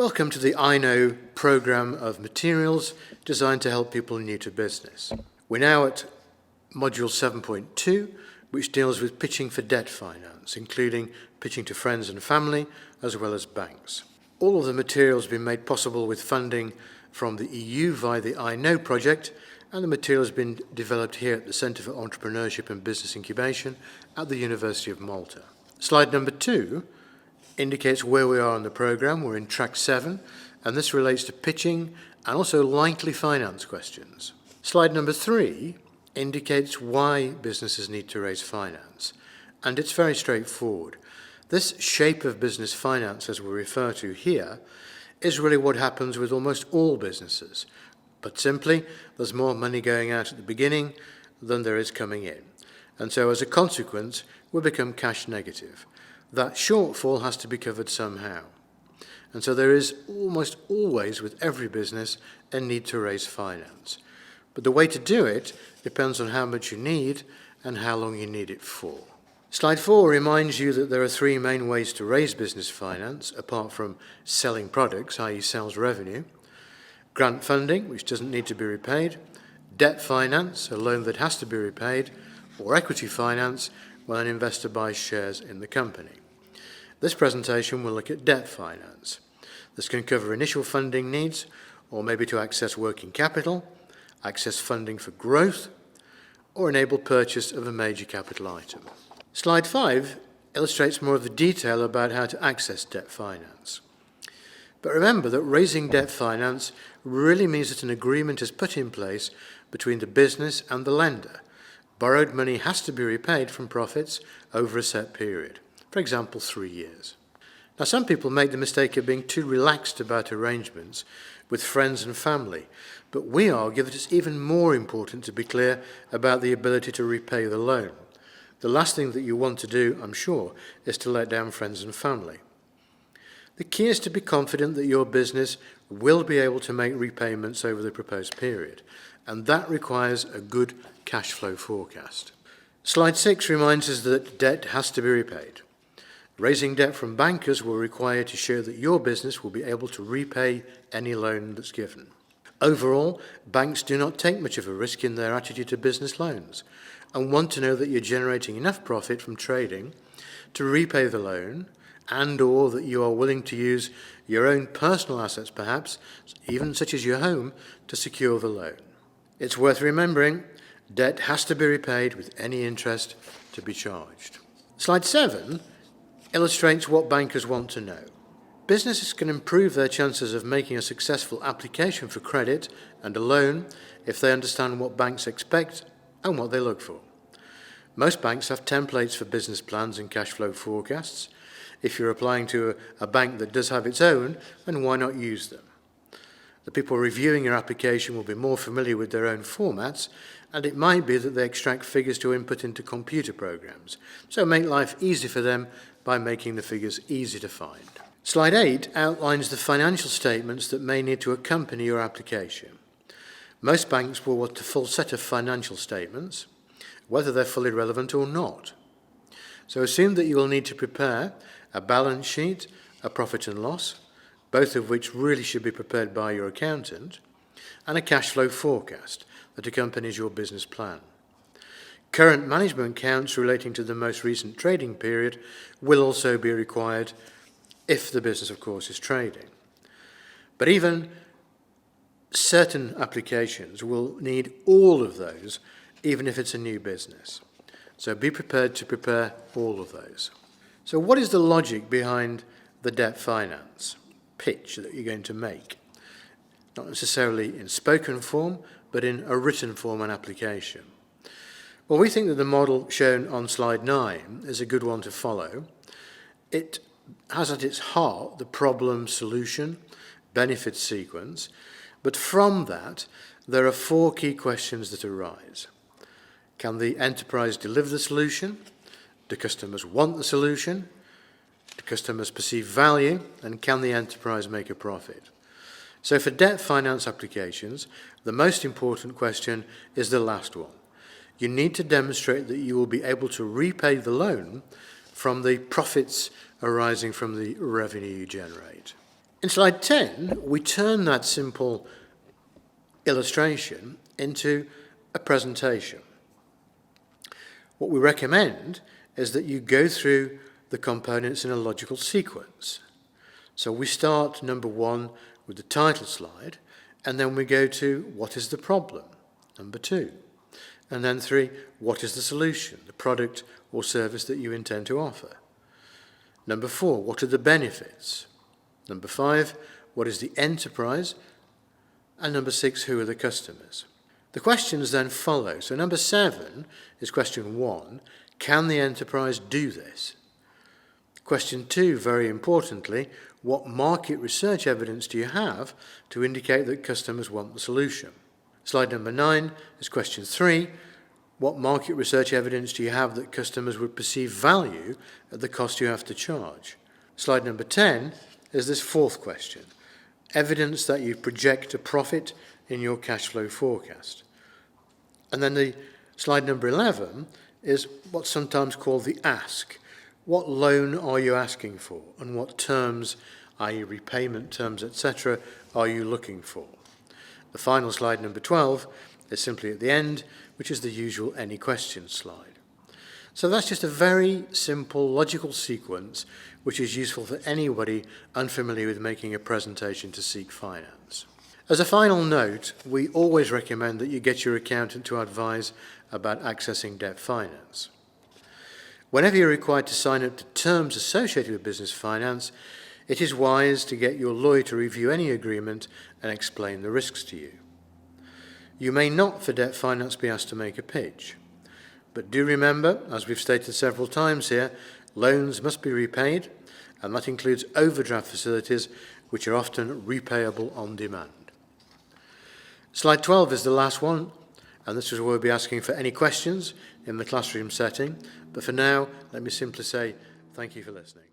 Welcome to the iKnow programme of materials designed to help people new to business. We're now at module 7.2, which deals with pitching for debt finance, including pitching to friends and family, as well as banks. All of the materials have been made possible with funding from the EU via the iKnow project, and the material has been developed here at the Centre for Entrepreneurship and Business Incubation at the University of Malta. Slide number 2 indicates where we are on the programme. We're in track 7, and this relates to pitching and also likely finance questions. Slide number 3 indicates why businesses need to raise finance, and it's very straightforward. This shape of business finance, as we refer to here, is really what happens with almost all businesses. But simply, there's more money going out at the beginning than there is coming in. And so as a consequence, we become cash negative. That shortfall has to be covered somehow. And so there is almost always, with every business, a need to raise finance. But the way to do it depends on how much you need and how long you need it for. Slide 4 reminds you that there are 3 main ways to raise business finance, apart from selling products, i.e. sales revenue: grant funding, which doesn't need to be repaid; debt finance, a loan that has to be repaid; or equity finance, when an investor buys shares in the company. This presentation will look at debt finance. This can cover initial funding needs, or maybe to access working capital, access funding for growth, or enable purchase of a major capital item. Slide 5 illustrates more of the detail about how to access debt finance. But remember that raising debt finance really means that an agreement is put in place between the business and the lender. Borrowed money has to be repaid from profits over a set period, for example, 3 years. Now, some people make the mistake of being too relaxed about arrangements with friends and family, but we argue that it's even more important to be clear about the ability to repay the loan. The last thing that you want to do, I'm sure, is to let down friends and family. The key is to be confident that your business will be able to make repayments over the proposed period, and that requires a good cash flow forecast. Slide 6 reminds us that debt has to be repaid. Raising debt from bankers will require to show that your business will be able to repay any loan that's given. Overall, banks do not take much of a risk in their attitude to business loans and want to know that you're generating enough profit from trading to repay the loan, and/or that you are willing to use your own personal assets, perhaps, even such as your home, to secure the loan. It's worth remembering, debt has to be repaid with any interest to be charged. Slide 7 illustrates what bankers want to know. Businesses can improve their chances of making a successful application for credit and a loan if they understand what banks expect and what they look for. Most banks have templates for business plans and cash flow forecasts. If you're applying to a bank that does have its own, then why not use them? The people reviewing your application will be more familiar with their own formats, and it might be that they extract figures to input into computer programs, so make life easy for them by making the figures easy to find. Slide 8 outlines the financial statements that may need to accompany your application. Most banks will want a full set of financial statements, whether they're fully relevant or not. So assume that you will need to prepare a balance sheet, a profit and loss, both of which really should be prepared by your accountant, and a cash flow forecast that accompanies your business plan. Current management accounts relating to the most recent trading period will also be required if the business, of course, is trading. But even certain applications will need all of those, even if it's a new business. So be prepared to prepare all of those. So what is the logic behind the debt finance pitch that you're going to make? Not necessarily in spoken form, but in a written form and application. Well, we think that the model shown on slide 9 is a good one to follow. It has at its heart the problem-solution benefit sequence, but from that, there are 4 key questions that arise. Can the enterprise deliver the solution? Do customers want the solution? Do customers perceive value? And can the enterprise make a profit? So for debt finance applications, the most important question is the last one. You need to demonstrate that you will be able to repay the loan from the profits arising from the revenue you generate. In slide 10, we turn that simple illustration into a presentation. What we recommend is that you go through the components in a logical sequence. So we start, number 1, with the title slide, and then we go to what is the problem, number 2. And then 3, what is the solution, the product or service that you intend to offer. Number 4, what are the benefits? Number 5, what is the enterprise? And number 6, who are the customers? The questions then follow. So number 7 is question 1, can the enterprise do this? Question 2, very importantly, what market research evidence do you have to indicate that customers want the solution? Slide number 9 is question 3, what market research evidence do you have that customers would perceive value at the cost you have to charge? Slide number 10 is this 4th question, evidence that you project a profit in your cash flow forecast. And then the slide number 11 is what's sometimes called the ask. What loan are you asking for, and what terms, i.e. repayment terms, etc., are you looking for? The final slide, number 12, is simply at the end, which is the usual any questions slide. So that's just a very simple logical sequence which is useful for anybody unfamiliar with making a presentation to Seek Finance. As a final note, we always recommend that you get your accountant to advise about accessing debt finance. Whenever you're required to sign up to terms associated with business finance, it is wise to get your lawyer to review any agreement and explain the risks to you. You may not, for debt finance, be asked to make a pitch. But do remember, as we've stated several times here, loans must be repaid, and that includes overdraft facilities, which are often repayable on demand. Slide 12 is the last one, and this is where we'll be asking for any questions in the classroom setting. But for now, let me simply say thank you for listening.